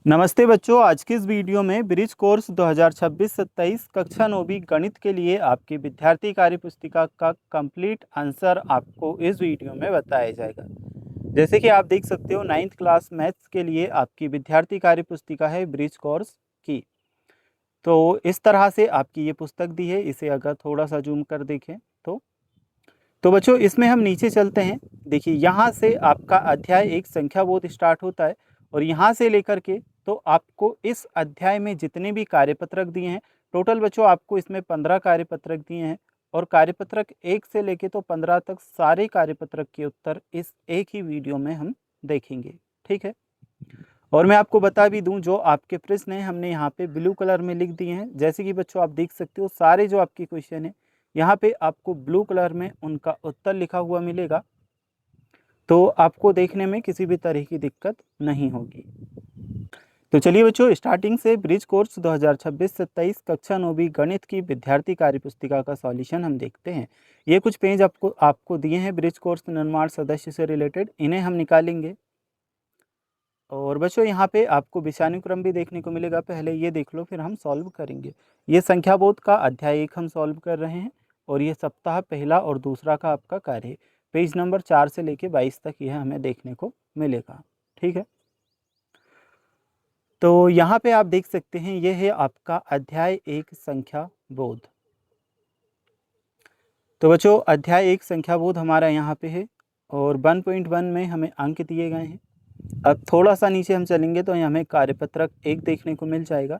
नमस्ते बच्चों, आज की इस वीडियो में ब्रिज कोर्स 2026-27 कक्षा 9वीं गणित के लिए आपकी विद्यार्थी कार्य पुस्तिका का कंप्लीट आंसर आपको इस वीडियो में बताया जाएगा। जैसे कि आप देख सकते हो 9th क्लास मैथ्स के लिए आपकी विद्यार्थी कार्य पुस्तिका है ब्रिज कोर्स की। तो इस तरह से आपकी ये पुस्तक दी है। इसे अगर थोड़ा सा जूम कर देखें तो बच्चों इसमें हम नीचे चलते हैं। देखिए यहाँ से आपका अध्याय एक संख्या बोध स्टार्ट होता है और यहाँ से लेकर के तो आपको इस अध्याय में जितने भी कार्यपत्रक दिए हैं, टोटल बच्चों आपको इसमें 15 कार्यपत्रक दिए हैं और कार्यपत्रक 1 से लेके तो 15 तक सारे कार्यपत्रक के उत्तर इस एक ही वीडियो में हम देखेंगे। ठीक है, और मैं आपको बता भी दूं, जो आपके प्रश्न हैं हमने यहाँ पे ब्लू कलर में लिख दिए हैं। जैसे कि बच्चों आप देख सकते हो सारे जो आपके क्वेश्चन है यहाँ पे आपको ब्लू कलर में उनका उत्तर लिखा हुआ मिलेगा, तो आपको देखने में किसी भी तरह की दिक्कत नहीं होगी। तो चलिए बच्चों, स्टार्टिंग से ब्रिज कोर्स 2026-27 कक्षा 9वीं गणित की विद्यार्थी कार्य पुस्तिका का सॉल्यूशन हम देखते हैं। ये कुछ पेज आपको दिए हैं ब्रिज कोर्स निर्माण सदस्य से रिलेटेड, इन्हें हम निकालेंगे। और बच्चों यहाँ पे आपको विषयानुक्रम भी देखने को मिलेगा, पहले ये देख लो फिर हम सॉल्व करेंगे। ये संख्या बोध का अध्याय 1 हम सॉल्व कर रहे हैं और ये सप्ताह पहला और दूसरा का आपका कार्य है। पेज नंबर 4 से लेके 22 तक यह हमें देखने को मिलेगा। ठीक है, तो यहाँ पे आप देख सकते हैं ये है आपका अध्याय 1 संख्या बोध। तो बच्चों अध्याय 1 संख्या बोध हमारा यहाँ पे है और 1.1 में हमें अंक दिए गए हैं। अब थोड़ा सा नीचे हम चलेंगे तो हमें कार्यपत्रक 1 देखने को मिल जाएगा।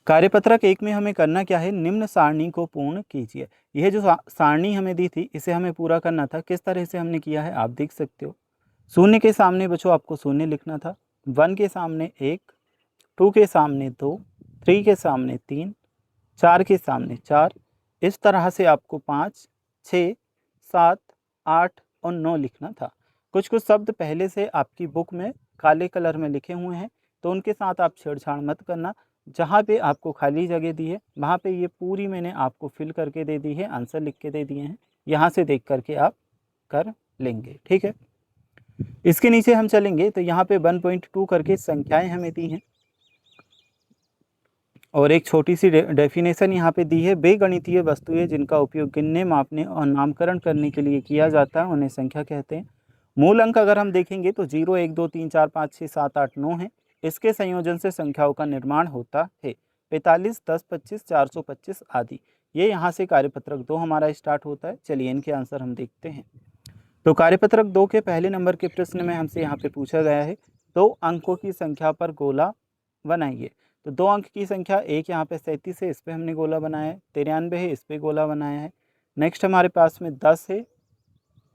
कार्यपत्रक 1 में हमें करना क्या है, निम्न सारणी को पूर्ण कीजिए। यह जो सारणी हमें दी थी इसे हमें पूरा करना था। किस तरह से हमने किया है आप देख सकते हो। शून्य के सामने बच्चों आपको शून्य लिखना था, 1 के सामने 1, 2 के सामने 2, 3 के सामने 3, 4 के सामने 4, इस तरह से आपको 5, 6, 7, 8 और 9 लिखना था। कुछ कुछ शब्द पहले से आपकी बुक में काले कलर में लिखे हुए हैं, तो उनके साथ आप छेड़छाड़ मत करना। जहाँ पे आपको खाली जगह दी है वहाँ पे ये पूरी मैंने आपको फिल करके दे दी है, आंसर लिख के दे दिए हैं, यहाँ से देख करके आप कर लेंगे। ठीक है, इसके नीचे हम चलेंगे तो यहाँ पे 1.2 करके संख्याएं हमें दी हैं और एक छोटी सी डेफिनेशन यहाँ पे दी है। बेगणितीय वस्तुएं जिनका उपयोग गिनने, मापने और नामकरण करने के लिए किया जाता है उन्हें संख्या कहते हैं। मूल अंक अगर हम देखेंगे तो 0, 1, 2, 3, 4, 5, 6, 7, 8, 9 है। इसके संयोजन से संख्याओं का निर्माण होता है। 45, 10, 25, 425 आदि। ये यहाँ से कार्यपत्रक 2 हमारा स्टार्ट होता है। चलिए इनके आंसर हम देखते हैं। तो कार्यपत्रक 2 के पहले नंबर के प्रश्न में हमसे यहाँ पे पूछा गया है 2 अंकों की संख्या पर गोला बनाइए। तो 2 अंक की संख्या, एक यहाँ पे 37 है, इस पर हमने गोला बनाया है। 93 है, इस पर गोला बनाया है। नेक्स्ट हमारे पास में 10 है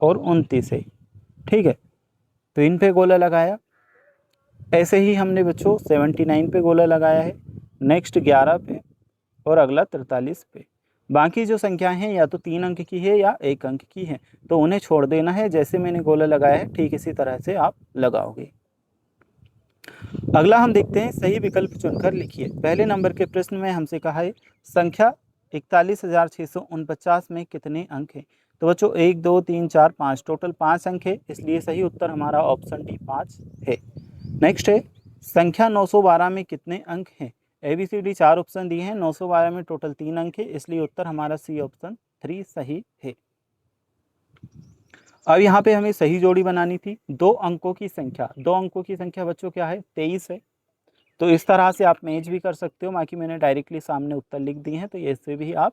और 29 है। ठीक है, तो इन पे गोला लगाया। ऐसे ही हमने बच्चों 79 पे गोला लगाया है, नेक्स्ट 11 पे और अगला 43 पे। बाकी जो संख्याएं हैं या तो 3 अंक की है या 1 अंक की है, तो उन्हें छोड़ देना है। जैसे मैंने गोला लगाया है ठीक इसी तरह से आप लगाओगे। अगला हम देखते हैं, सही विकल्प चुनकर लिखिए। पहले नंबर के प्रश्न में हमसे कहा है संख्या 41,649 में कितने अंक हैं। तो बच्चों 1, 2, 3, 4, 5, टोटल 5 अंक है, इसलिए सही उत्तर हमारा ऑप्शन डी 5 है। नेक्स्ट है संख्या 912 में कितने अंक हैं। ABCD 4 ऑप्शन दिए हैं, 912 में टोटल 3 अंक है, इसलिए उत्तर हमारा सी ऑप्शन 3 सही है। अब यहाँ पे हमें सही जोड़ी बनानी थी। 2 अंकों की संख्या, 2 अंकों की संख्या बच्चों क्या है, 23 है। तो इस तरह से आप मैच भी कर सकते हो, बाकी मैंने डायरेक्टली सामने उत्तर लिख दिए हैं, तो ऐसे भी आप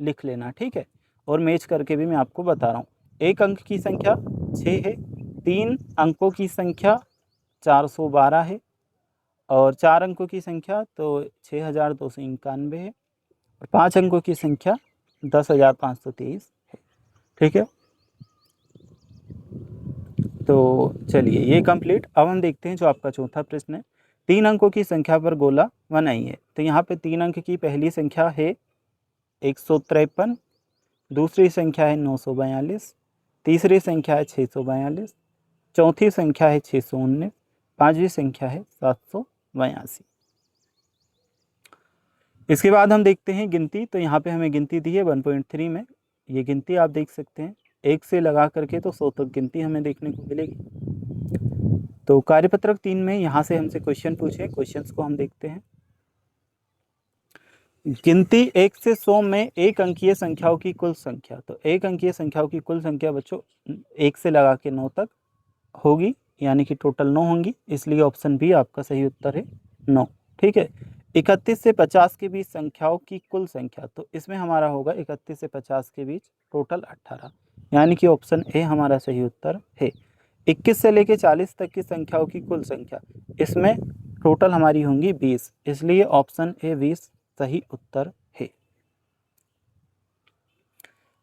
लिख लेना। ठीक है, और मैच करके भी मैं आपको बता रहा हूँ। 1 अंक की संख्या 6 है, 3 अंकों की संख्या 412 है और 4 अंकों की संख्या तो 6291 है और 5 अंकों की संख्या 10,523 है। ठीक है, तो चलिए ये कंप्लीट। अब हम देखते हैं जो आपका चौथा प्रश्न है, 3 अंकों की संख्या पर गोला बनाइए। तो यहाँ पे 3 अंक की पहली संख्या है 153, दूसरी संख्या है 942, तीसरी संख्या है 642, चौथी संख्या है 619, पांचवी संख्या है 782। इसके बाद हम देखते हैं गिनती। तो यहाँ पे हमें गिनती दी है 1.3 में। ये गिनती आप देख सकते हैं, 1 से लगा करके तो 100 तक गिनती हमें देखने को मिलेगी। तो कार्यपत्रक 3 में यहाँ से हमसे क्वेश्चन पूछे, क्वेश्चंस को हम देखते हैं। गिनती 1 से 100 में एक अंकीय संख्याओं की कुल संख्या। तो एक अंकीय संख्याओं की कुल संख्या बच्चों 1 से लगा के 9 तक होगी, यानी कि टोटल 9 होंगी, इसलिए ऑप्शन बी आपका सही उत्तर है 9। ठीक है। 31 से 50 के बीच संख्याओं की कुल संख्या, तो इसमें हमारा होगा 31 से 50 के बीच टोटल 18, यानी कि ऑप्शन ए हमारा सही उत्तर है। 21 से लेके 40 तक की संख्याओं की कुल संख्या, इसमें टोटल हमारी होंगी 20, इसलिए ऑप्शन ए 20 सही उत्तर है।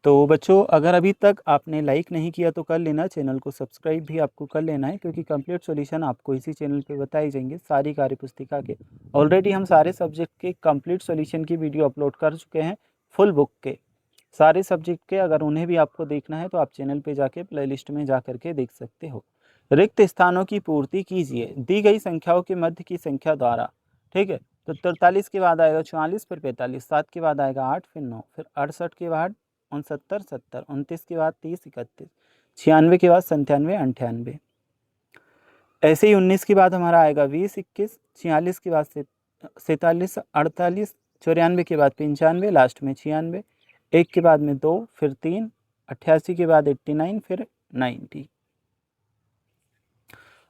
तो बच्चों अगर अभी तक आपने लाइक नहीं किया तो कर लेना, चैनल को सब्सक्राइब भी आपको कर लेना है, क्योंकि कंप्लीट सॉल्यूशन आपको इसी चैनल पे बताए जाएंगे सारी कार्यपुस्तिका के। ऑलरेडी हम सारे सब्जेक्ट के कंप्लीट सॉल्यूशन की वीडियो अपलोड कर चुके हैं, फुल बुक के सारे सब्जेक्ट के। अगर उन्हें भी आपको देखना है तो आप चैनल पे जाके प्लेलिस्ट में जा करके देख सकते हो। रिक्त स्थानों की पूर्ति कीजिए दी गई संख्याओं के मध्य की संख्या द्वारा। ठीक है। तो 43 के बाद आएगा 44, फिर 45, 7 के बाद आएगा 8, फिर 9, फिर 68 के बाद 69, 70, 29 के बाद 30, 31, 96 के बाद 97, 98, ऐसे ही 19 के बाद हमारा आएगा 20, 21, 46 के बाद 47, 48, 94 के बाद 95, लास्ट में 96, 1 के बाद में 2, फिर 3, 88 के बाद 89, फिर 90।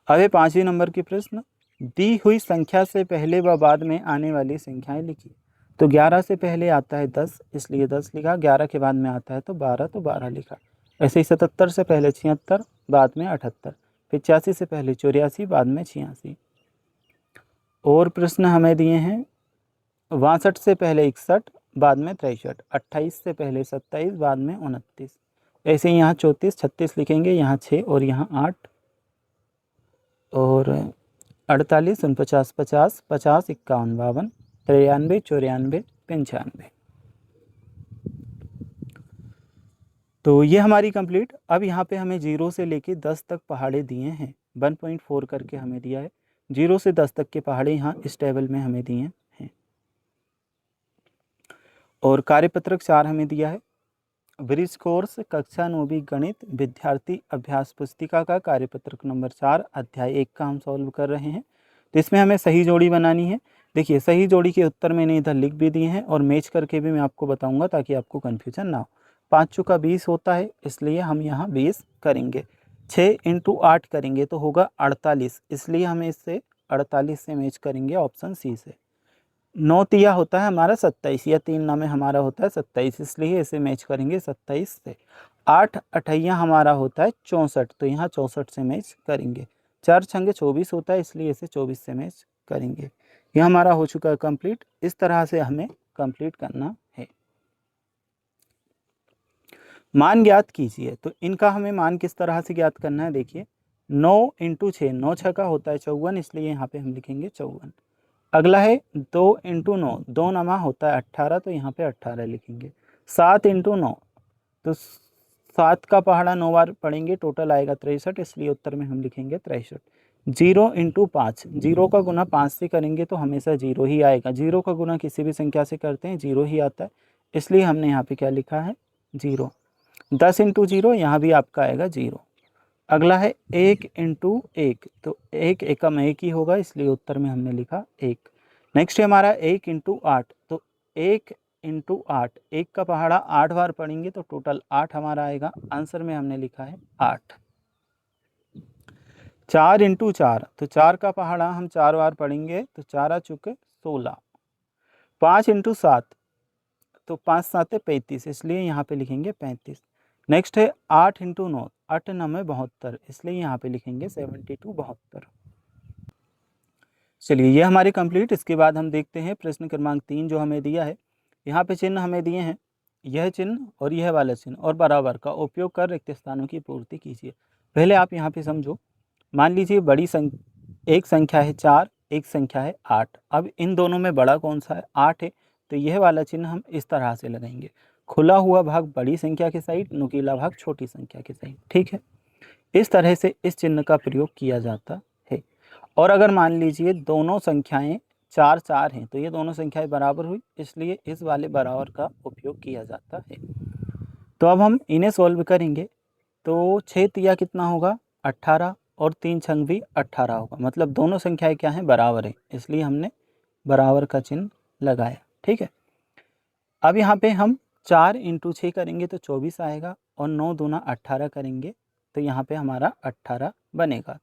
अब 5वें नंबर के प्रश्न, दी हुई संख्या से पहले व बाद में आने वाली संख्याएं लिखिए। तो 11 से पहले आता है 10, इसलिए 10 लिखा। 11 के बाद में आता है तो 12, तो 12 लिखा। ऐसे ही 77 से पहले 76, बाद में 78, 85 से पहले 84, बाद में 86। और प्रश्न हमें दिए हैं 62 से पहले 61, बाद में 63, 28 से पहले 27, बाद में 29। ऐसे ही यहाँ 34, 36 लिखेंगे, यहाँ 6 और यहाँ 8, और 48, 49, 50, 50, 51, 52, 93, 94, 95। तो ये हमारी कंप्लीट। अब यहाँ पे हमें 0 से लेके 10 तक पहाड़े दिए हैं, 1.4 करके हमें दिया है। 0 से 10 तक के पहाड़े यहाँ इस टेबल में हमें दिए हैं। और कार्यपत्रक 4 हमें दिया है। ब्रिज कोर्स कक्षा 9वीं गणित विद्यार्थी अभ्यास पुस्तिका का कार्यपत्रक नंबर 4 अध्याय 1 का हम सॉल्व कर रहे हैं। तो इसमें हमें सही जोड़ी बनानी है। देखिए सही जोड़ी के उत्तर मैंने इधर लिख भी दिए हैं और मैच करके भी मैं आपको बताऊंगा ताकि आपको कन्फ्यूजन ना हो। 5 चौका 20 होता है, इसलिए हम यहाँ 20 करेंगे। 6 × 8 करेंगे तो होगा 48, इसलिए हमें इससे 48 से मैच करेंगे ऑप्शन सी से। 9 तिया होता है हमारा 27, या 3 नामे हमारा होता है 27, इसलिए इसे मैच करेंगे 27 से। 8 अठैया हमारा होता है 64, तो यहाँ 64 से मैच करेंगे। 4 छंगे 24 होता है, इसलिए इसे 24 से मैच करेंगे। यह हमारा हो चुका है कंप्लीट। इस तरह से हमें कंप्लीट करना है। मान ज्ञात कीजिए। तो इनका हमें मान किस तरह से ज्ञात करना है, देखिए 9 × 6, 9 6 का होता है 54, इसलिए यहाँ पे हम लिखेंगे 54। अगला है 2 × 9, 2 नमा होता है 18, तो यहाँ पे 18 लिखेंगे। 7 × 9, तो 7 का पहाड़ा 9 बार पढ़ेंगे, टोटल आएगा 63, इसलिए उत्तर में हम लिखेंगे 63। 0 × 5, 0 का गुना 5 से करेंगे तो हमेशा 0 ही आएगा। 0 का गुना किसी भी संख्या से करते हैं 0 ही आता है, इसलिए हमने यहाँ पे क्या लिखा है 0। 10 × 0, यहाँ भी आपका आएगा 0। अगला है 1 × 1, तो 1 एकम 1 ही होगा, इसलिए उत्तर में हमने लिखा 1। नेक्स्ट है हमारा 1 × 8, तो 1 × 8, 1 का पहाड़ा 8 बार पढ़ेंगे तो टोटल 8 हमारा आएगा। आंसर में हमने लिखा है 8। 4 × 4, तो 4 का पहाड़ा हम 4 बार पढ़ेंगे तो 4 चुके 16। 5 × 7, तो 5 7 35, इसलिए यहाँ पे लिखेंगे 35। नेक्स्ट है 8 × 9, 8 9 72, इसलिए यहाँ पे लिखेंगे 72, 72। चलिए ये हमारे कंप्लीट। इसके बाद हम देखते हैं प्रश्न क्रमांक 3 जो हमें दिया है। यहाँ पे चिन्ह हमें दिए हैं, यह चिन्ह और यह वाला चिन्ह और बराबर का उपयोग कर रिक्त स्थानों की पूर्ति कीजिए। पहले आप यहाँ पे समझो, मान लीजिए एक संख्या है 4, एक संख्या है 8। अब इन दोनों में बड़ा कौन सा है, 8 है, तो यह वाला चिन्ह हम इस तरह से लगाएंगे। खुला हुआ भाग बड़ी संख्या के साइड, नुकीला भाग छोटी संख्या के साइड। ठीक है, इस तरह से इस चिन्ह का प्रयोग किया जाता है। और अगर मान लीजिए दोनों संख्याएं 4 4 हैं, तो ये दोनों संख्याएं बराबर हुई, इसलिए इस वाले बराबर का उपयोग किया जाता है। तो अब हम इन्हें सॉल्व करेंगे। तो 6 तिया कितना होगा 18, और 3 छंग भी 18 होगा, मतलब दोनों संख्याएं क्या हैं, बराबर है, इसलिए हमने बराबर का चिन्ह लगाया। ठीक है, अब यहाँ पे हम 4 × 6 करेंगे तो 24 आएगा और 9 दूना 18 करेंगे तो यहाँ पे हमारा 18 बनेगा।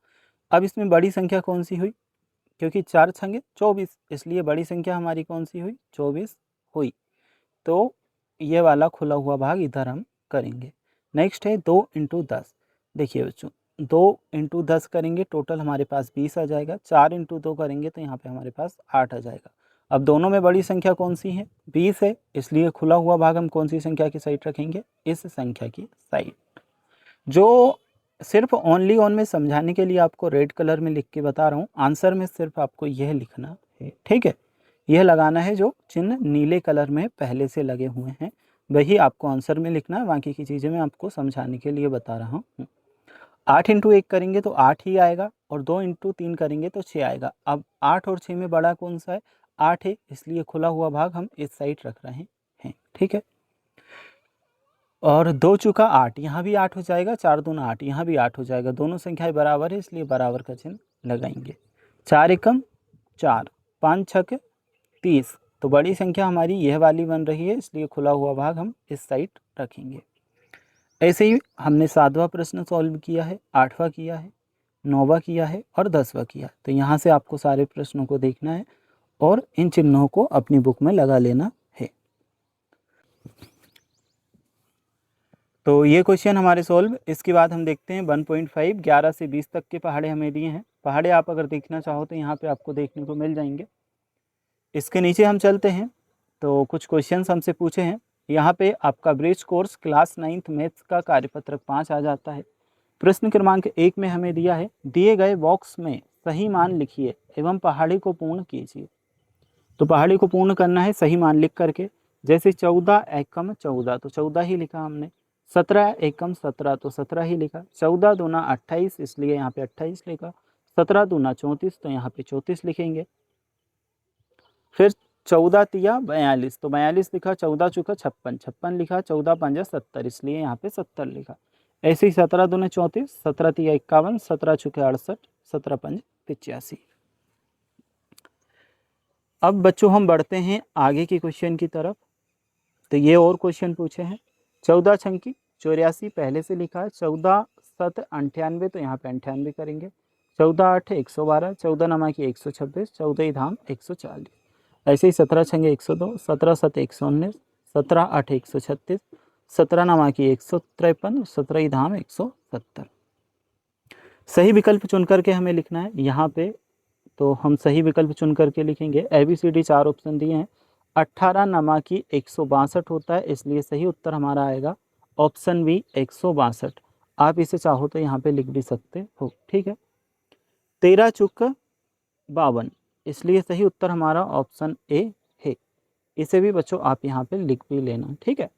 अब इसमें बड़ी संख्या कौन सी हुई, क्योंकि 4 छंगे 24, इसलिए बड़ी संख्या हमारी कौन सी हुई, 24 हुई। तो ये वाला खुला हुआ भाग इधर हम करेंगे। नेक्स्ट है 2 × 10। देखिए बच्चों, 2 × 10 करेंगे, टोटल हमारे पास 20 आ जाएगा। 4 × 2 करेंगे तो यहाँ पे हमारे पास 8 आ जाएगा। अब दोनों में बड़ी संख्या कौन सी है, 20 है, इसलिए खुला हुआ भाग हम कौन सी संख्या की साइड रखेंगे, इस संख्या की साइड। जो सिर्फ ओनली ऑन में समझाने के लिए आपको रेड कलर में लिख के बता रहा हूँ, आंसर में सिर्फ आपको यह लिखना है। ठीक है, यह लगाना है, जो चिन्ह नीले कलर में पहले से लगे हुए हैं वही आपको आंसर में लिखना है, बाकी की चीज़ें मैं आपको समझाने के लिए बता रहा हूँ। 8 × 1 करेंगे तो 8 ही आएगा और 2 × 3 करेंगे तो 6 आएगा। अब 8 और 6 में बड़ा कौन सा है, 8 है, इसलिए खुला हुआ भाग हम इस साइड रख रहे हैं। ठीक है, और 2 चुका 8, यहाँ भी 8 हो जाएगा, 4 दूना 8, यहाँ भी 8 हो जाएगा। दोनों संख्याएं बराबर है, इसलिए बराबर का चिन्ह लगाएंगे। 4 एकम 4, 5 छक 30, तो बड़ी संख्या हमारी यह वाली बन रही है, इसलिए खुला हुआ भाग हम इस साइड रखेंगे। ऐसे ही हमने 7वां प्रश्न सॉल्व किया है, 8वां किया है, 9वां किया है और 10वां किया। तो यहाँ से आपको सारे प्रश्नों को देखना है और इन चिन्हों को अपनी बुक में लगा लेना है। तो ये क्वेश्चन हमारे सॉल्व। इसके बाद हम देखते हैं 1.5, 11 से 20 तक के पहाड़े हमें दिए हैं। पहाड़े आप अगर देखना चाहो तो यहाँ पे आपको देखने को मिल जाएंगे। इसके नीचे हम चलते हैं तो कुछ क्वेश्चंस हमसे पूछे हैं। यहाँ पे आपका bridge course class 9th maths का कार्यपत्रक 5 आ जाता है। प्रश्न क्रमांक 1 में हमें दिया है, दिए गए बॉक्स में सही मान लिखिए एवं पहाड़ी को पूर्ण कीजिए। तो पहाड़ी को पूर्ण करना है सही मान लिख करके। जैसे 14 एकम 14, तो 14 ही लिखा हमने। 17 एकम 17, तो 17 ही लिखा। 14 दूना 28, इसलिए यहाँ पे 28 लिखा। 17 दूना 34, तो यहाँ पे 34 लिखेंगे। फिर 14 तिया 42, तो 42 लिखा। 14 चुका 56, 56 लिखा। 14 पंजा 70, इसलिए यहाँ पे 70 लिखा। ऐसे ही 17 दूने 34, 17 तिया 51, 17 चुके 68, 17 पंज 85। अब बच्चों हम बढ़ते हैं आगे की क्वेश्चन की तरफ। तो ये और क्वेश्चन पूछे हैं। 14 छंकी 84 पहले से लिखा है। 14 7 98, तो यहाँ पे 98 करेंगे। 14 8 112, 14 नमा 126, 14 धाम 140। ऐसे ही 17 छंगे 102, 17 7 119, 17 8 136, 17 नमा 153, 17 धाम 170। सही विकल्प चुन करके हमें लिखना है यहाँ पे। तो हम सही विकल्प चुन करके लिखेंगे। ABCD 4 ऑप्शन दिए हैं। 18 नमा 162 होता है, इसलिए सही उत्तर हमारा आएगा ऑप्शन बी 162। आप इसे चाहो तो यहाँ पे लिख भी सकते हो। ठीक है, 13 चुक 52, इसलिए सही उत्तर हमारा ऑप्शन ए है। इसे भी बच्चों आप यहाँ पे लिख भी लेना। ठीक है,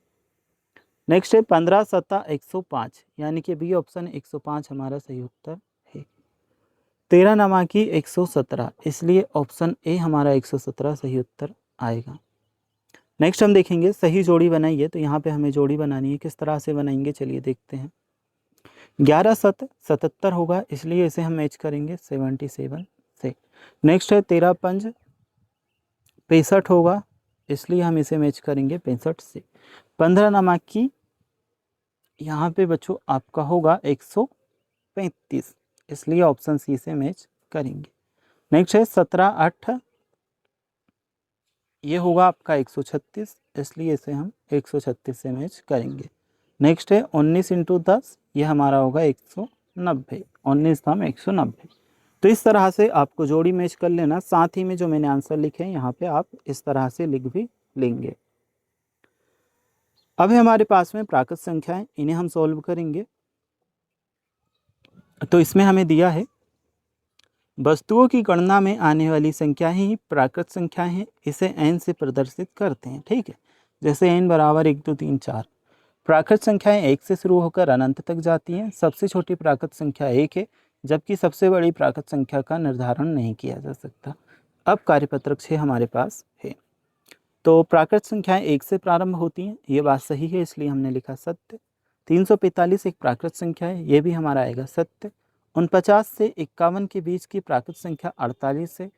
नेक्स्ट है 15 7 105, यानी कि बी ऑप्शन 105 हमारा सही उत्तर है। 13 नमा 117, इसलिए ऑप्शन ए हमारा 117 सही उत्तर आएगा। नेक्स्ट हम देखेंगे सही जोड़ी बनाइए। तो यहाँ पे हमें जोड़ी बनानी है, किस तरह से बनाएंगे चलिए देखते हैं। 11 7 77 होगा, इसलिए इसे हम मैच करेंगे 77 से। नेक्स्ट है 13 5 65 होगा, इसलिए हम इसे मैच करेंगे 65 से। 15 नमा यहाँ पे बच्चों आपका होगा 135, इसलिए ऑप्शन सी से मैच करेंगे। नेक्स्ट है 17 8, ये होगा आपका 136, इसलिए इसे हम 136 से मैच करेंगे। नेक्स्ट है 19 × 10, ये हमारा होगा 190, 19 धाम 190। तो इस तरह से आपको जोड़ी मैच कर लेना। साथ ही में जो मैंने आंसर लिखे हैं यहाँ पे आप इस तरह से लिख भी लेंगे। अब है हमारे पास में प्राकृत संख्याएं, इन्हें हम सॉल्व करेंगे। तो इसमें हमें दिया है वस्तुओं की गणना में आने वाली संख्या ही प्राकृत संख्या है, इसे n से प्रदर्शित करते हैं। ठीक है, जैसे n बराबर 1 2 3 4। प्राकृत संख्याएं 1 से शुरू होकर अनंत तक जाती हैं। सबसे छोटी प्राकृत संख्या 1 है, जबकि सबसे बड़ी प्राकृत संख्या का निर्धारण नहीं किया जा सकता। अब कार्यपत्रक 6 हमारे पास है। तो प्राकृत संख्याएं 1 से प्रारंभ होती हैं, ये बात सही है, इसलिए हमने लिखा सत्य। 345 एक प्राकृत संख्या है, ये भी हमारा आएगा सत्य। 49 से 51 के बीच की प्राकृत संख्या 48 है।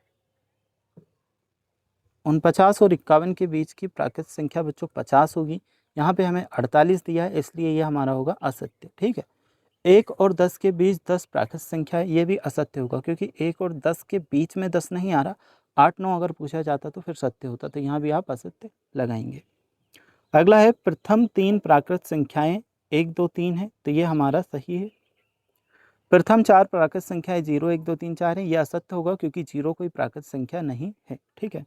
49 और 51 के बीच की प्राकृत संख्या बच्चों 50 होगी। यहाँ पे हमें 48 दिया है, इसलिए ये हमारा होगा असत्य। ठीक है। 1 और 10 के बीच 10 प्राकृत संख्या है, ये भी असत्य होगा क्योंकि 1 और 10 के बीच में 10 नहीं आ रहा। 8 9 अगर पूछा जाता तो फिर सत्य होता, तो यहाँ भी आप असत्य लगाएंगे। अगला है प्रथम 3 प्राकृत संख्याएं 1 2 3 है, तो ये हमारा सही है। प्रथम 4 प्राकृत संख्याएं 0 1 2 3 4 है, ये असत्य होगा क्योंकि 0 कोई प्राकृत संख्या नहीं है। ठीक है।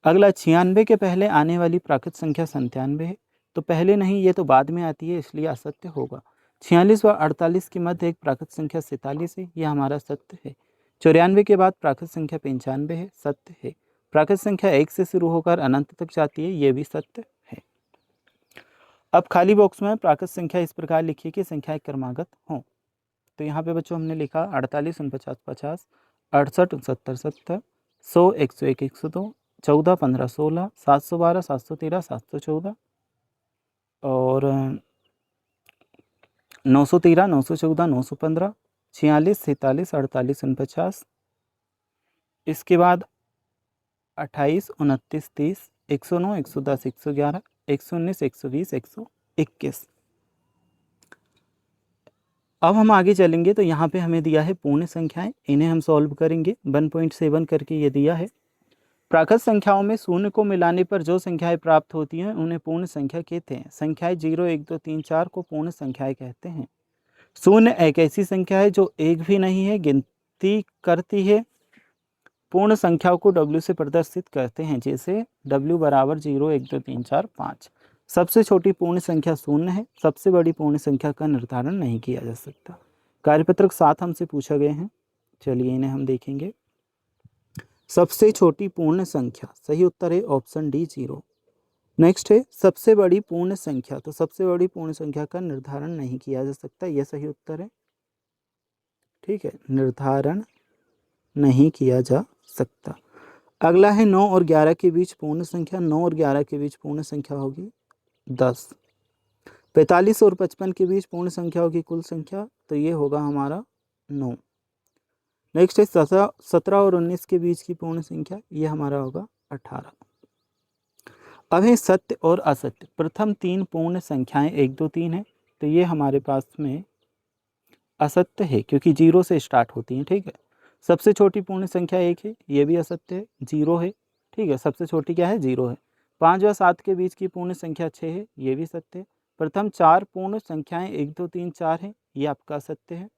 अगला 96 के पहले आने वाली प्राकृत संख्या 97 है, तो पहले नहीं, ये तो बाद में आती है, इसलिए असत्य होगा। 46 व 48 के मध्य एक प्राकृत संख्या 47 है, यह हमारा सत्य है। 94 के बाद प्राकृत संख्या 95 है, सत्य है। प्राकृत संख्या 1 से शुरू होकर अनंत तक जाती है, ये भी सत्य है। अब खाली बॉक्स में प्राकृत संख्या इस प्रकार लिखिए कि संख्याएं क्रमागत हों। तो यहाँ पे बच्चों हमने लिखा 48 49 50 68 69 70 100 101 102 14 15 16 712 713 714 और 913 914 915 46 47 48 49। इसके बाद 28 29 30 109 110 111 119 120 121। अब हम आगे चलेंगे तो यहाँ पे हमें दिया है पूर्ण संख्याएं, इन्हें हम सॉल्व करेंगे। 1.7 करके ये दिया है। प्राकृत संख्याओं में शून्य को मिलाने पर जो संख्याएं प्राप्त होती हैं उन्हें पूर्ण संख्या कहते हैं। संख्याएं 0 1 2 3 4 को पूर्ण संख्याएं कहते हैं। शून्य एक ऐसी संख्या है जो एक भी नहीं है, गिनती करती है। पूर्ण संख्याओं को W से प्रदर्शित करते हैं, जैसे W बराबर 0 1 2 3 4 5। सबसे छोटी पूर्ण संख्या शून्य है। सबसे बड़ी पूर्ण संख्या का निर्धारण नहीं किया जा सकता। कार्यपत्रक 7 हमसे पूछा गए हैं, चलिए इन्हें हम देखेंगे। सबसे छोटी पूर्ण संख्या, सही उत्तर है ऑप्शन डी 0। नेक्स्ट है सबसे बड़ी पूर्ण संख्या, तो सबसे बड़ी पूर्ण संख्या का निर्धारण नहीं किया जा सकता, यह सही उत्तर है। ठीक है, निर्धारण नहीं किया जा सकता। अगला है 9 और 11 के बीच पूर्ण संख्या। 9 और 11 के बीच पूर्ण संख्या होगी 10। 45 और 55 के बीच पूर्ण संख्या होगी कुल संख्या, तो ये होगा हमारा 9। नेक्स्ट है 17 और 19 के बीच की पूर्ण संख्या, ये हमारा होगा 18। अब है सत्य और असत्य। प्रथम 3 पूर्ण संख्याएं 1 2 3 है, तो ये हमारे पास में असत्य है क्योंकि 0 से स्टार्ट होती हैं। ठीक है। सबसे छोटी पूर्ण संख्या 1 है, ये भी असत्य है, 0 है। ठीक है, सबसे छोटी क्या है, 0 है। 5 व 7 के बीच की पूर्ण संख्या 6 है, ये भी सत्य है। प्रथम 4 पूर्ण संख्याएं 1 2 3 4 है, ये आपका सत्य है।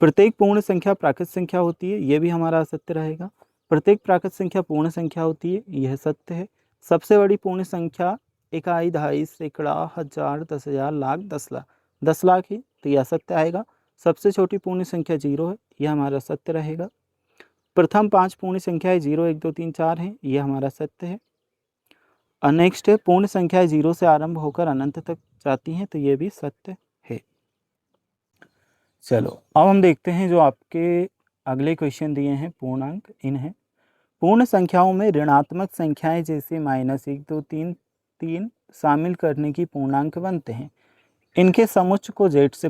प्रत्येक पूर्ण संख्या प्राकृत संख्या होती है, ये भी हमारा असत्य रहेगा। प्रत्येक प्राकृत संख्या पूर्ण संख्या होती है, यह सत्य है। सबसे बड़ी पूर्ण संख्या इकाई दहाई सैकड़ा हजार 10,000 लाख 10 लाख 10 लाख है, तो यह सत्य आएगा। सबसे छोटी पूर्ण संख्या 0 है, यह हमारा सत्य रहेगा। प्रथम 5 पूर्ण संख्याएं 0 1 2 3 4 हैं, यह हमारा सत्य है। और नेक्स्ट है पूर्ण संख्याएं 0 से आरंभ होकर अनंत तक जाती हैं, तो ये भी सत्य है। चलो अब हम देखते हैं जो आपके अगले क्वेश्चन दिए हैं पूर्णांक, इन्हें पूर्ण संख्याओं में ऋणात्मक संख्याएं जैसे -1 2 3 3 शामिल करने की पूर्णांक बनते हैं। इनके समूह को z से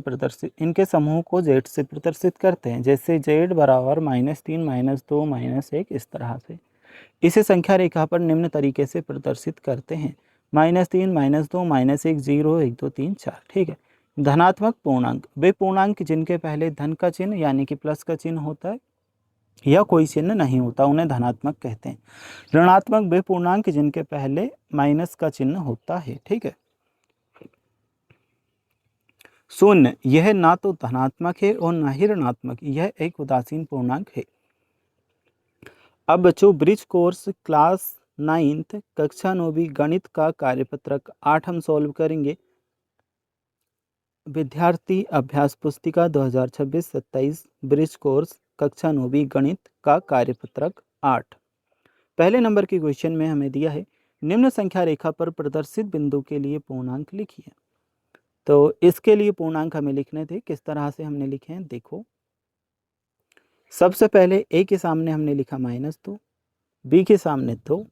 प्रदर्शित करते हैं, जैसे z बराबर -3 -2 -1 इस तरह से। इसे संख्या रेखा पर निम्न तरीके से प्रदर्शित करते हैं: -3 -2 -1 0 1 2 3 4। ठीक है। धनात्मक पूर्णांक वे पूर्णांक जिनके पहले धन का चिन्ह यानी कि प्लस का चिन्ह होता है या कोई चिन्ह नहीं होता, उन्हें धनात्मक कहते हैं। ऋणात्मक वे पूर्णांक जिनके पहले माइनस का चिन्ह होता है। ठीक है। शून्य यह ना तो धनात्मक है और ना ही ऋणात्मक, यह एक उदासीन पूर्णांक है। अब बच्चों ब्रिज कोर्स क्लास 9th कक्षा 9वीं गणित का कार्यपत्रक 8 हम सॉल्व करेंगे। विद्यार्थी अभ्यास पुस्तिका 2026-27 ब्रिज कोर्स कक्षा 9वीं गणित का कार्यपत्रक 8। पहले नंबर के क्वेश्चन में हमें दिया है निम्न संख्या रेखा पर प्रदर्शित बिंदु के लिए पूर्णांक लिखिए। तो इसके लिए पूर्णांक हमें लिखने थे, किस तरह से हमने लिखे हैं देखो। सबसे पहले a के सामने हमने लिखा -2, b के सामने 2,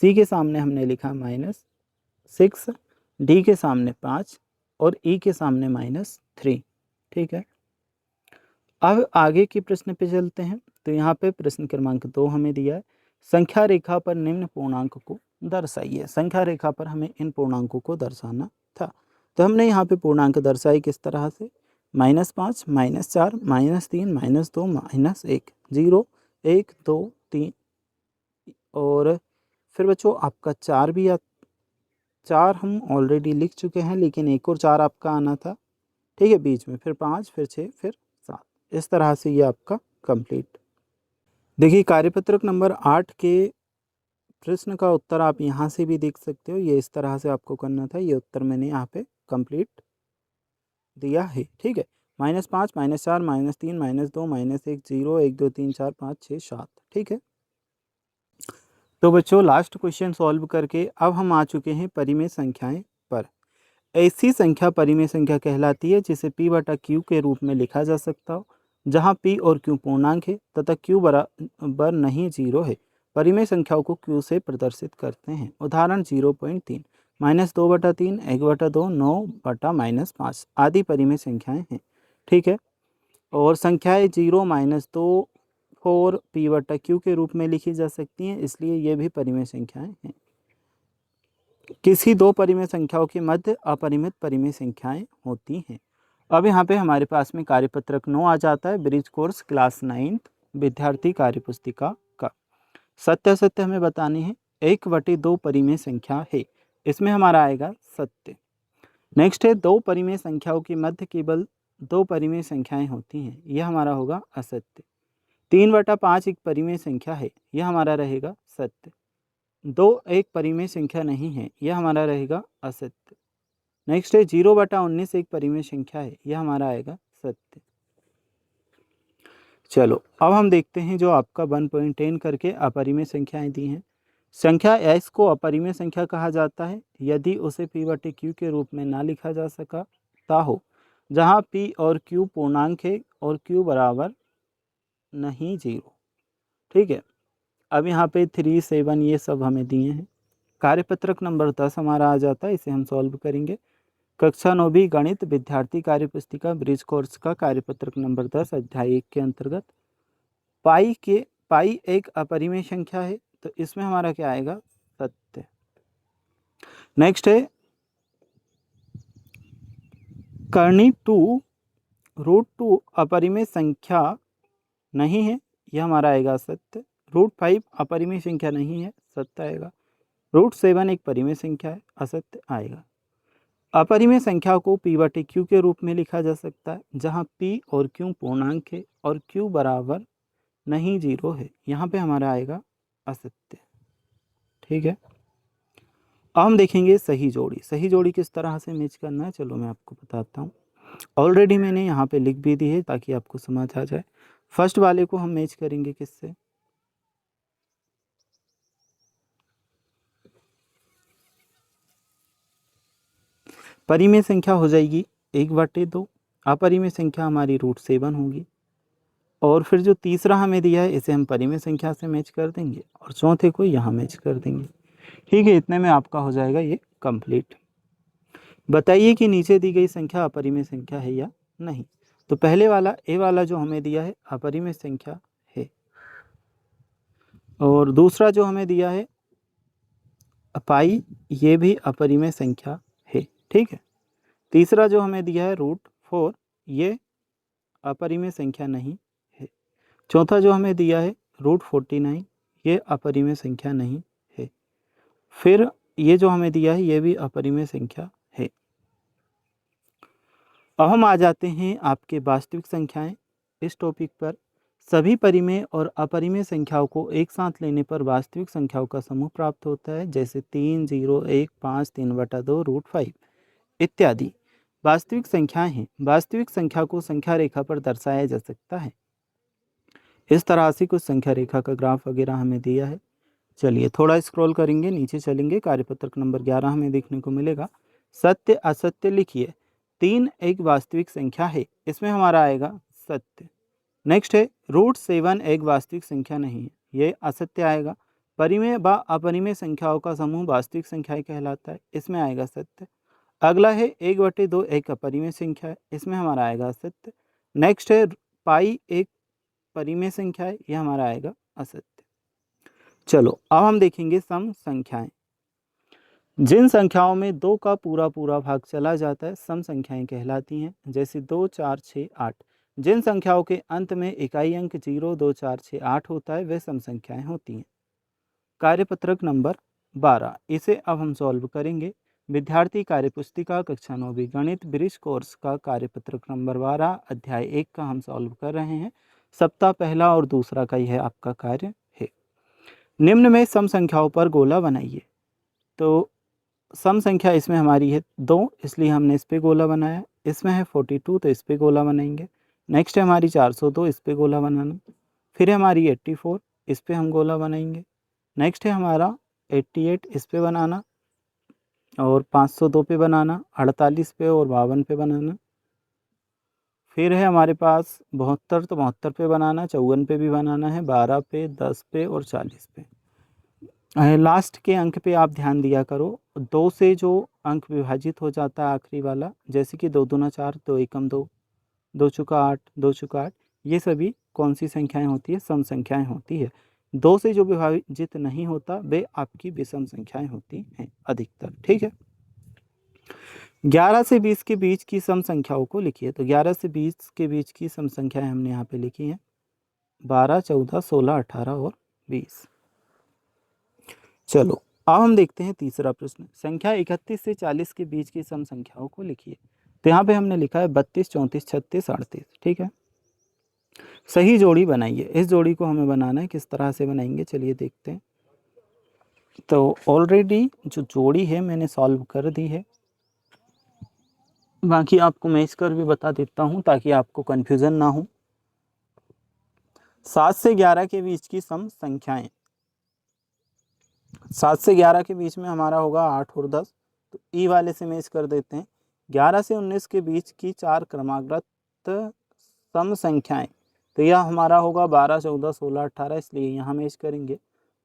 c के सामने हमने लिखा -6, d के सामने 5 और e के सामने -3। ठीक है। अब आगे के प्रश्न पे चलते हैं। तो यहाँ पे प्रश्न क्रमांक 2 हमें दिया है, संख्या रेखा पर निम्न पूर्णांक को दर्शाइए। संख्या रेखा पर हमें इन पूर्णांकों को दर्शाना था। तो हमने यहाँ पे पूर्णांक दर्शाई किस तरह से, -5, -4, -3, -2, -1, 0, 1, 2, 3 और फिर बच्चों आपका 4 भी 4 हम ऑलरेडी लिख चुके हैं, लेकिन एक और 4 आपका आना था, ठीक है, बीच में, फिर 5, फिर 6, फिर 7। इस तरह से ये आपका कंप्लीट। देखिए कार्यपत्रक नंबर 8 के प्रश्न का उत्तर आप यहाँ से भी देख सकते हो। ये इस तरह से आपको करना था। ये उत्तर मैंने यहाँ पे कंप्लीट दिया है, ठीक है। -5, -4, -3, -2, -1, 0, 1, 2, 3, 4, 5, 6, 7, ठीक है। तो बच्चों लास्ट क्वेश्चन सॉल्व करके अब हम आ चुके हैं परिमेय संख्याएं पर। ऐसी संख्या परिमेय संख्या कहलाती है जिसे p बटा q के रूप में लिखा जा सकता हो, जहां p और q पूर्णांक है तथा q बराबर नहीं 0 है। परिमेय संख्याओं को q से प्रदर्शित करते हैं। उदाहरण 0.3, -2/3, 1/2, 9/-5 आदि परिमेय संख्याएं हैं, ठीक है। और संख्याएं 0, -2, 4 p बटा q के रूप में लिखी जा सकती हैं, इसलिए ये भी परिमेय संख्याएं हैं। किसी दो परिमेय संख्याओं के मध्य अपरिमित परिमेय संख्याएं होती हैं। अब यहाँ पे हमारे पास में कार्यपत्रक 9 आ जाता है, ब्रिज कोर्स क्लास 9th विद्यार्थी कार्यपुस्तिका का। सत्य असत्य हमें बताने हैं। 1/2 परिमेय संख्या है, इसमें हमारा आएगा सत्य। नेक्स्ट है, दो परिमेय संख्याओं के मध्य केवल दो परिमेय संख्याएं होती हैं, यह हमारा होगा असत्य। 3/5 एक परिमेय संख्या है, यह हमारा रहेगा सत्य। 2 एक परिमेय संख्या नहीं है, यह हमारा रहेगा असत्य। नेक्स्ट है, 0/19 एक परिमेय संख्या है, यह हमारा आएगा सत्य। चलो अब हम देखते हैं जो आपका 1.10 करके अपरिमेय संख्याएं दी हैं। संख्या s को अपरिमेय संख्या कहा जाता है यदि उसे p/q के रूप में ना लिखा जा सकता हो, जहां p और q पूर्णांक है और q बराबर नहीं 0, ठीक है। अब यहाँ पे 3, 7 ये सब हमें दिए हैं। कार्यपत्रक नंबर 10 हमारा आ जाता है, इसे हम सॉल्व करेंगे। कक्षा 9वीं गणित विद्यार्थी कार्यपुस्तिका ब्रिज कोर्स का कार्यपत्रक नंबर 10 अध्याय 1 के अंतर्गत पाई एक अपरिमेय संख्या है, तो इसमें हमारा क्या आएगा, सत्य। नेक्स्ट है, करनी 2√2 अपरिमेय संख्या नहीं है, यह हमारा आएगा सत्य। √5 अपरिमेय संख्या नहीं है, सत्य आएगा। √7 एक परिमेय संख्या है, असत्य आएगा। अपरिमेय संख्या को p/q के रूप में लिखा जा सकता है, जहां p और q पूर्णांक है और q बराबर नहीं 0 है, यहाँ पे हमारा आएगा असत्य, ठीक है। अब हम देखेंगे सही जोड़ी। सही जोड़ी किस तरह से मैच करना है, चलो मैं आपको बताता हूँ। ऑलरेडी मैंने यहाँ पे लिख भी दी है ताकि आपको समझ आ जाए। फर्स्ट वाले को हम मैच करेंगे किससे, परिमेय संख्या हो जाएगी 1/2, अपरिमेय संख्या हमारी √7 होगी, और फिर जो तीसरा हमें दिया है इसे हम परिमेय संख्या से मैच कर देंगे और चौथे को यहाँ मैच कर देंगे, ठीक है। इतने में आपका हो जाएगा ये कंप्लीट। बताइए कि नीचे दी गई संख्या अपरिमेय संख्या है या नहीं। तो पहले वाला ए वाला जो हमें दिया है अपरिमेय संख्या है, और दूसरा जो हमें दिया है पाई, ये भी अपरिमेय संख्या है, ठीक है। तीसरा जो हमें दिया है √4, ये अपरिमेय संख्या नहीं है। चौथा जो हमें दिया है √49, ये अपरिमेय संख्या नहीं है। फिर ये जो हमें दिया है ये भी अपरिमेय संख्या है। अब हम आ जाते हैं आपके वास्तविक संख्याएं इस टॉपिक पर। सभी परिमेय और अपरिमेय संख्याओं को एक साथ लेने पर वास्तविक संख्याओं का समूह प्राप्त होता है, जैसे 3, 0, 1, 5, 3/2, √5 इत्यादि वास्तविक संख्याएं हैं। वास्तविक संख्या को संख्या रेखा पर दर्शाया जा सकता है। इस तरह से कुछ संख्या रेखा का ग्राफ वगैरह हमें दिया है। चलिए थोड़ा स्क्रॉल करेंगे, नीचे चलेंगे, कार्यपत्रक नंबर 11 हमें देखने को मिलेगा। सत्य असत्य लिखिए। 3 एक वास्तविक संख्या है, इसमें हमारा आएगा सत्य। नेक्स्ट है, √7 एक वास्तविक संख्या नहीं है, ये असत्य आएगा। परिमेय व अपरिमेय संख्याओं का समूह वास्तविक संख्याएं कहलाता है, इसमें आएगा सत्य। अगला है 1/2 एक अपरिमेय संख्या है, इसमें हमारा आएगा सत्य। नेक्स्ट है पाई एक परिमेय संख्या है, यह हमारा आएगा असत्य। चलो अब हम देखेंगे सम संख्याएं। जिन संख्याओं में 2 का पूरा पूरा भाग चला जाता है सम संख्याएं कहलाती हैं, जैसे 2, 4, 6, 8। जिन संख्याओं के अंत में इकाई अंक 0, 2, 4, 6, 8 होता है वे सम संख्याएं होती हैं। कार्यपत्रक नंबर 12, इसे अब हम सॉल्व करेंगे। विद्यार्थी कार्यपुस्तिका कक्षा 9वीं गणित ब्रिज कोर्स का कार्यपत्रक नंबर 12 अध्याय 1 का हम सॉल्व कर रहे हैं। सप्ताह पहला और दूसरा का यह आपका कार्य है। निम्न में सम संख्याओं पर गोला बनाइए। तो सम संख्या इसमें हमारी है 2, इसलिए हमने इस पे गोला बनाया। इसमें है 42, तो इस पे गोला बनाएंगे। नेक्स्ट है हमारी 402, इस पे गोला बनाना। फिर है हमारी 84, इस पे हम गोला बनाएंगे। नेक्स्ट है हमारा 88, इस पे बनाना, और 502 पे बनाना, 48 पे और 52 पे बनाना। फिर है हमारे पास 72, तो 72 पे बनाना, 54 पे भी बनाना है, 12 पे, 10 पे और 40 पे। लास्ट के अंक पे आप ध्यान दिया करो, 2 से जो अंक विभाजित हो जाता है आखिरी वाला, जैसे कि 2 दूना 4, 2 एकम 2, 2 चुका 8, 2 चुका 8, ये सभी कौन सी संख्याएं होती है? सम संख्याएं होती है। 2 से जो विभाजित नहीं होता वे आपकी विषम संख्याएं होती हैं अधिकतर। ठीक है। 11 से 20 के बीच की सम संख्याओं को लिखिए। तो 11 से 20 के बीच की सम संख्याएं हमने यहाँ पे लिखी हैं 12, 14, 16, 18 और 20। चलो अब हम देखते हैं तीसरा प्रश्न। संख्या 31 से 40 के बीच की सम संख्याओं को लिखिए। तो यहाँ पे हमने लिखा है 32, 34, 36, 38। ठीक है। सही जोड़ी बनाइए। इस जोड़ी को हमें बनाना है, किस तरह से बनाएंगे चलिए देखते हैं। तो ऑलरेडी जो जोड़ी है मैंने सॉल्व कर दी है, बाकी आपको मैं इसकर भी बता देता हूँ ताकि आपको कन्फ्यूज़न ना हो। 7 से 11 के बीच की सम संख्याएं, 7 से 11 के बीच में हमारा होगा 8 और 10, तो ई वाले से मैच कर देते हैं। 11 से 19 के बीच की 4 क्रमागत सम संख्याएं, तो यह हमारा होगा 12, 14, 16, 18, इसलिए यहाँ मैच करेंगे।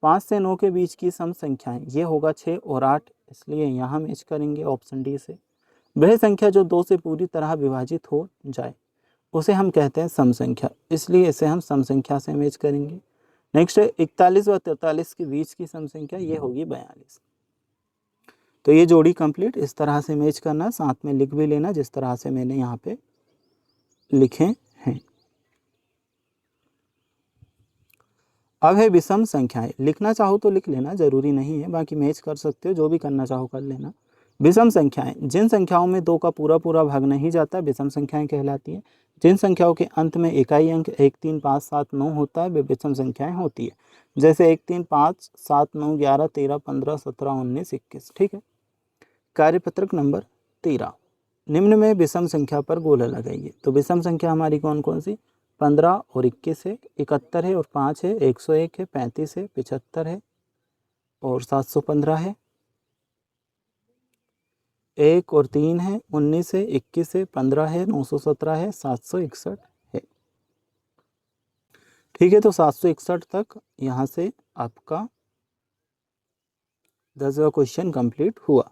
5 से 9 के बीच की सम संख्याएं, ये होगा 6 और 8, इसलिए यहाँ मैच करेंगे ऑप्शन डी से। वह संख्या जो 2 से पूरी तरह विभाजित हो जाए उसे हम कहते हैं सम संख्या, इसलिए इसे हम सम संख्या से मैच करेंगे। नेक्स्ट है 41 व 43 के बीच की सम संख्या, ये होगी 42। तो ये जोड़ी कंप्लीट इस तरह से मैच करना, साथ में लिख भी लेना जिस तरह से मैंने यहाँ पे लिखे हैं। अब है विषम संख्याएं। लिखना चाहो तो लिख लेना, जरूरी नहीं है, बाकी मैच कर सकते हो, जो भी करना चाहो कर लेना। विषम संख्याएं, जिन संख्याओं में 2 का पूरा पूरा भाग नहीं जाता विषम संख्याएं कहलाती हैं। जिन संख्याओं के अंत में इकाई अंक 1, 3, 5, 7, 9 होता है वे विषम संख्याएं होती है, जैसे 1, 3, 5, 7, 9, 11, 13, 15, 17, 19, 21। ठीक है। कार्यपत्रक नंबर 13, निम्न में विषम संख्या पर गोला लगाइए। तो विषम संख्या हमारी कौन कौन सी? 15 और 21 है, 71 है और 5 है, 101 है, 35 है, 75 है और 715 है, 1 और 3 है, 19 है, 21 है, 15 है, 917 है, 761 है। ठीक है। तो 761 तक यहाँ से आपका 10वां क्वेश्चन कंप्लीट हुआ।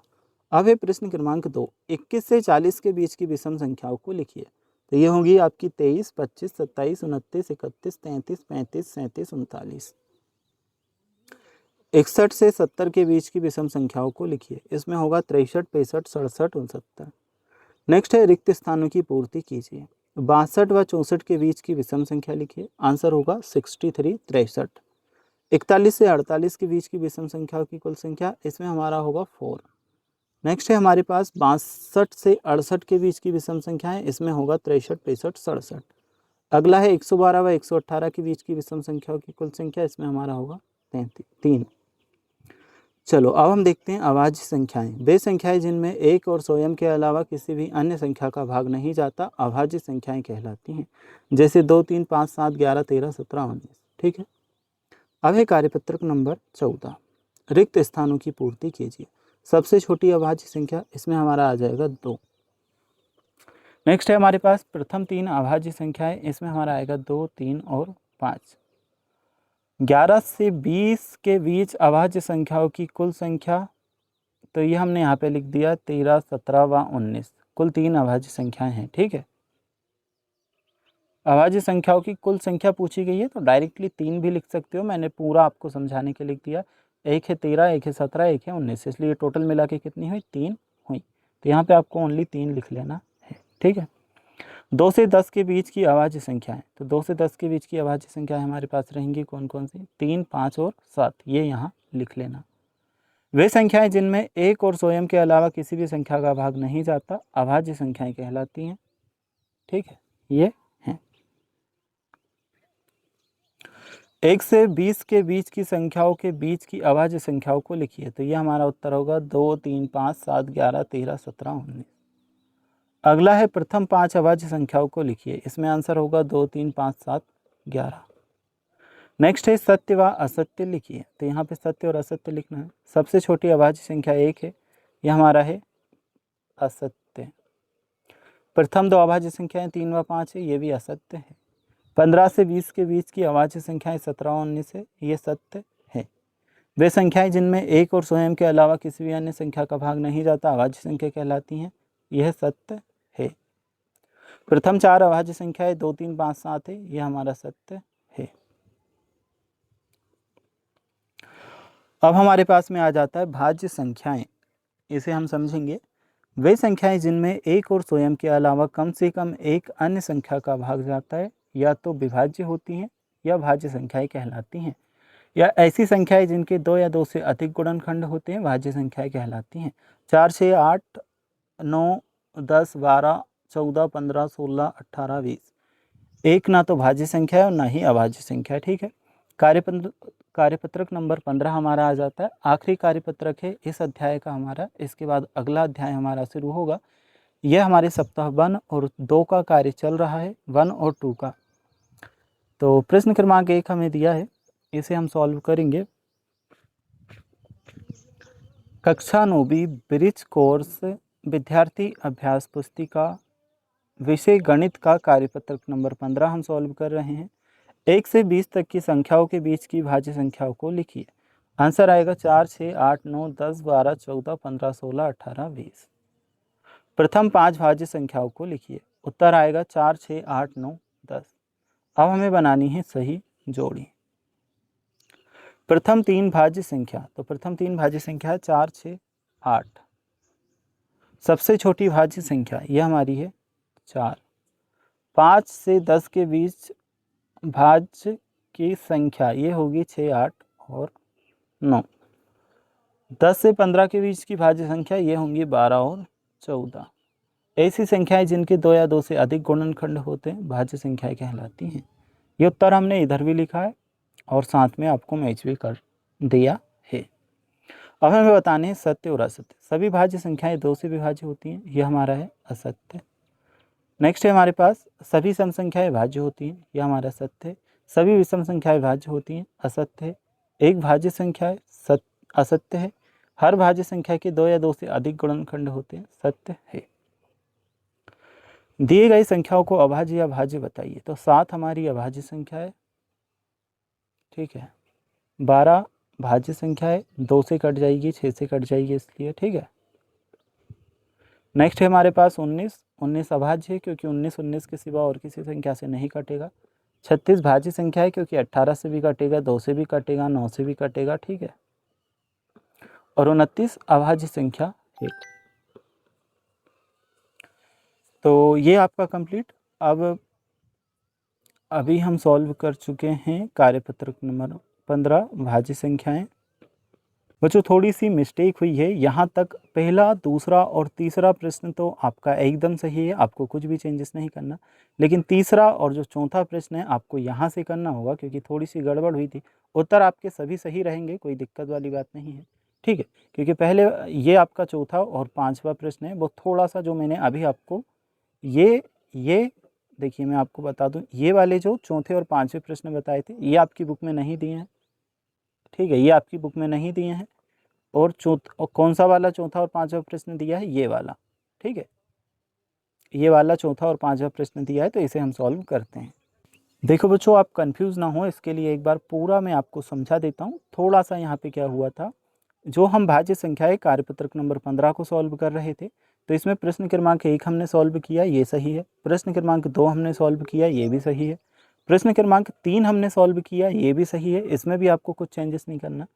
अब है प्रश्न क्रमांक 2, 21 से 40 के बीच की विषम संख्याओं को लिखिए। तो ये होगी आपकी 23, 25, 27, 29, 31, 33, 35, 37, 39। 61 से 70 के बीच की विषम संख्याओं को लिखिए। इसमें होगा 63, 65, 67, 69। नेक्स्ट है रिक्त स्थानों की पूर्ति कीजिए। 62 व 64 के बीच की विषम संख्या लिखिए। आंसर होगा 63, 63। 41 से 48 के बीच की विषम संख्याओं की कुल संख्या, इसमें हमारा होगा 4। नेक्स्ट है हमारे पास 62 से 68 के बीच की विषम संख्या है, इसमें होगा 63, 65, 67। अगला है 112 व 118 के बीच की विषम संख्याओं की कुल संख्या, इसमें हमारा होगा 3। चलो अब हम देखते हैं अभाज्य संख्याएं। वे संख्याएं जिनमें एक और स्वयं के अलावा किसी भी अन्य संख्या का भाग नहीं जाता अभाज्य संख्याएं कहलाती हैं, जैसे 2, 3, 5, 7, 11, 13, 17, 19। ठीक है। अब है कार्यपत्रक नंबर 14, रिक्त स्थानों की पूर्ति कीजिए। सबसे छोटी अभाज्य संख्या, इसमें हमारा आ जाएगा 2। नेक्स्ट है हमारे पास प्रथम 3 अभाज्य संख्याएं, इसमें हमारा आएगा 2, 3 और 5। 11 से 20 के बीच अभाज्य संख्याओं की कुल संख्या, तो ये हमने यहाँ पे लिख दिया 13, 17 व 19। कुल 3 अभाज्य संख्याएं हैं। ठीक है। अभाज्य संख्याओं की कुल संख्या पूछी गई है तो डायरेक्टली 3 भी लिख सकते हो, मैंने पूरा आपको समझाने के लिख दिया। एक है 13, एक है 17, एक है 19, इसलिए टोटल मिला के कितनी हुई? 3 हुई। तो यहाँ पे आपको ओनली 3 लिख लेना है, ठीक है। 2 से 10 के बीच की अभाज्य संख्याएं, तो 2 से 10 के बीच की अभाज्य संख्याएं हमारे पास रहेंगी कौन कौन सी? 3, 5 और 7, ये यहाँ लिख लेना। वे संख्याएं जिनमें एक और स्वयं के अलावा किसी भी संख्या का भाग नहीं जाता अभाज्य संख्याएं कहलाती हैं, ठीक है। ये हैं 1 से 20 के बीच की संख्याओं के बीच की अभाज्य संख्याओं को लिखिए, तो ये हमारा उत्तर होगा 2, 3, 5, 7, 11, 13, 17, 19। अगला है प्रथम 5 अभाज्य संख्याओं को लिखिए, इसमें आंसर होगा 2, 3, 5, 7, 11। नेक्स्ट है सत्य व असत्य लिखिए, तो यहाँ पे सत्य और असत्य लिखना है। सबसे छोटी अभाज्य संख्या 1 है, यह हमारा है असत्य। प्रथम 2 अभाज्य संख्याएं 3 व 5 है, ये भी असत्य है। 15 से 20 के बीच की अभाज्य संख्याएं 17 और 19 है, ये सत्य है। वे संख्याएं जिनमें एक और स्वयं के अलावा किसी भी अन्य संख्या का भाग नहीं जाता अभाज्य संख्या कहलाती हैं, यह सत्य है। प्रथम 4 अभाज्य संख्याएं 2, 3, 5, 7 है, यह हमारा सत्य है। अब हमारे पास में आ जाता है भाज्य संख्याएं, इसे हम समझेंगे। वे संख्याएं जिनमें एक और स्वयं के अलावा कम से कम एक अन्य संख्या का भाग जाता है या तो विभाज्य होती हैं या भाज्य संख्याएं कहलाती हैं, या ऐसी संख्याएं जिनके 2 या 2 से अधिक गुणनखंड होते हैं भाज्य संख्याएं कहलाती हैं। 4, 6, 8, 9, 10, 12, 14, 15, 16, 18, 20, एक ना तो भाज्य संख्या है और ना ही अभाज्य संख्या है, ठीक है। कार्यपत्रक नंबर 15 हमारा आ जाता है, आखिरी कार्यपत्रक है इस अध्याय का हमारा। इसके बाद अगला अध्याय हमारा शुरू होगा। यह हमारे सप्ताह 1 और 2 का कार्य चल रहा है, 1 और 2 का। तो प्रश्न क्रमांक 1 हमें दिया है, इसे हम सॉल्व करेंगे। कक्षा 9वीं ब्रिज कोर्स विद्यार्थी अभ्यास पुस्तिका विषय गणित का कार्यपत्रक नंबर 15 हम सॉल्व कर रहे हैं। 1 से 20 तक की संख्याओं के बीच की भाज्य संख्याओं को लिखिए। आंसर आएगा 4, 6, 8, 9, 10, 12, 14, 15, 16, 18, 20। प्रथम 5 भाज्य संख्याओं को लिखिए। उत्तर आएगा 4, 6, 8, 9, 10। अब हमें बनानी है सही जोड़ी। प्रथम 3 भाज्य संख्या, तो प्रथम 3 भाज्य संख्या है 4, 6, 8। सबसे छोटी भाज्य संख्या यह हमारी है 4। 5 से 10 के बीच भाज्य की संख्या ये होगी 6, 8 और 9। 10 से 15 के बीच की भाज्य संख्या ये होंगी 12 और 14। ऐसी संख्याएं जिनके 2 या 2 से अधिक गुणनखंड होते हैं भाज्य संख्याएं कहलाती हैं। ये उत्तर हमने इधर भी लिखा है और साथ में आपको मैच भी कर दिया है। अब हमें बताने हैं सत्य और असत्य। सभी भाज्य संख्याएं 2 से विभाज्य होती हैं, यह हमारा है असत्य। नेक्स्ट है हमारे पास सभी सम संख्याएं भाज्य होती हैं, यह हमारा सत्य है। सभी विषम संख्याएं भाज्य होती हैं, असत्य है। एक भाज्य संख्या है, असत्य है। हर भाज्य संख्या के 2 या 2 से अधिक गुणनखंड होते हैं, सत्य है। दिए गई संख्याओं को अभाज्य या भाज्य बताइए, तो 7 हमारी अभाज्य संख्या है, ठीक है। 12 भाज्य संख्या है, 2 से कट जाएगी, 6 से कट जाएगी इसलिए, ठीक है। नेक्स्ट है हमारे पास 19 अभाज्य है क्योंकि 19 के सिवा और किसी संख्या से नहीं कटेगा। 36 भाज्य संख्या है क्योंकि 18 से भी कटेगा, 2 से भी कटेगा, 9 से भी कटेगा, ठीक है। और 29 अभाज्य संख्या है। तो ये आपका कंप्लीट। अब अभी हम सॉल्व कर चुके हैं कार्यपत्रक नंबर 15 भाज्य संख्याएं। बच्चों थोड़ी सी मिस्टेक हुई है, यहाँ तक पहला, दूसरा और तीसरा प्रश्न तो आपका एकदम सही है, आपको कुछ भी चेंजेस नहीं करना। लेकिन तीसरा और जो चौथा प्रश्न है आपको यहाँ से करना होगा क्योंकि थोड़ी सी गड़बड़ हुई थी। उत्तर आपके सभी सही रहेंगे, कोई दिक्कत वाली बात नहीं है, ठीक है। क्योंकि पहले ये आपका चौथा और 5वां प्रश्न है, वो थोड़ा सा जो मैंने अभी आपको ये देखिए मैं आपको बता दूं, ये वाले जो चौथे और 5वें प्रश्न बताए थे ये आपकी बुक में नहीं दिए हैं, ठीक है। ये आपकी बुक में नहीं दिए हैं। और कौन सा वाला चौथा और 5वां प्रश्न दिया है? ये वाला, ठीक है। ये वाला चौथा और 5वां प्रश्न दिया है, तो इसे हम सॉल्व करते हैं। देखो बच्चों आप कंफ्यूज ना हो, इसके लिए एक बार पूरा मैं आपको समझा देता हूँ। थोड़ा सा यहाँ पे क्या हुआ था, जो हम भाज्य संख्याएं कार्यपत्रक नंबर 15 को सॉल्व कर रहे थे, तो इसमें प्रश्न क्रमांक 1 हमने सॉल्व किया, ये सही है। प्रश्न क्रमांक 2 हमने सॉल्व किया, ये भी सही है। प्रश्न क्रमांक 3 हमने सॉल्व किया, ये भी सही है। इसमें भी आपको कुछ चेंजेस नहीं करना।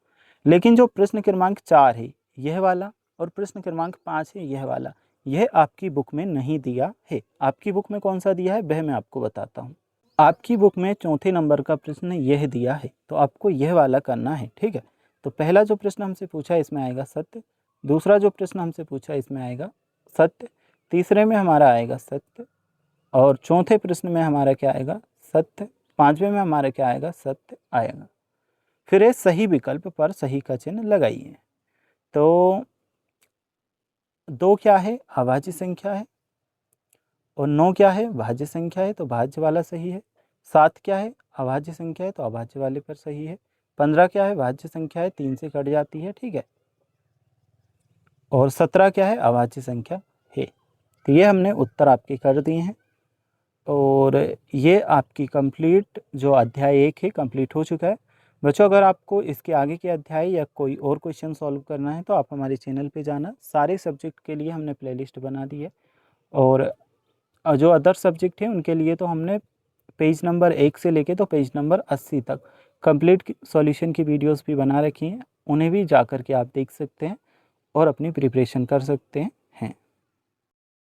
लेकिन जो प्रश्न क्रमांक 4 है यह वाला, और प्रश्न क्रमांक 5 है यह वाला, यह आपकी बुक में नहीं दिया है। आपकी बुक में कौन सा दिया है वह मैं आपको बताता हूँ। आपकी बुक में चौथे नंबर का प्रश्न यह दिया है, तो आपको यह वाला करना है, ठीक है। तो पहला जो प्रश्न हमसे पूछा है इसमें आएगा सत्य, दूसरा जो प्रश्न हमसे पूछा है इसमें आएगा सत्य, तीसरे में हमारा आएगा सत्य, और चौथे प्रश्न में हमारा क्या आएगा सत्य, पांचवें में हमारा क्या आएगा सत्य आएगा। फिर ये सही विकल्प पर सही का चिन्ह लगाइए। तो 2 क्या है अभाज्य संख्या है, और 9 क्या है भाज्य संख्या है, तो भाज्य वाला सही है। 7 क्या है अभाज्य संख्या है, तो अभाज्य वाले पर सही है। 15 क्या है भाज्य संख्या है, 3 से कट जाती है, ठीक है। और 17 क्या है अभाज्य संख्या है। तो ये हमने उत्तर आपके कर दिए हैं, और ये आपकी कंप्लीट जो अध्याय 1 है कंप्लीट हो चुका है। बच्चों, अगर आपको इसके आगे के अध्याय या कोई और क्वेश्चन सॉल्व करना है तो आप हमारे चैनल पे जाना। सारे सब्जेक्ट के लिए हमने प्लेलिस्ट बना दी है, और जो अदर सब्जेक्ट है उनके लिए तो हमने पेज नंबर 1 से लेके तो पेज नंबर 80 तक कंप्लीट सॉल्यूशन की वीडियोस भी बना रखी हैं। उन्हें भी जा कर के आप देख सकते हैं और अपनी प्रिपरेशन कर सकते हैं।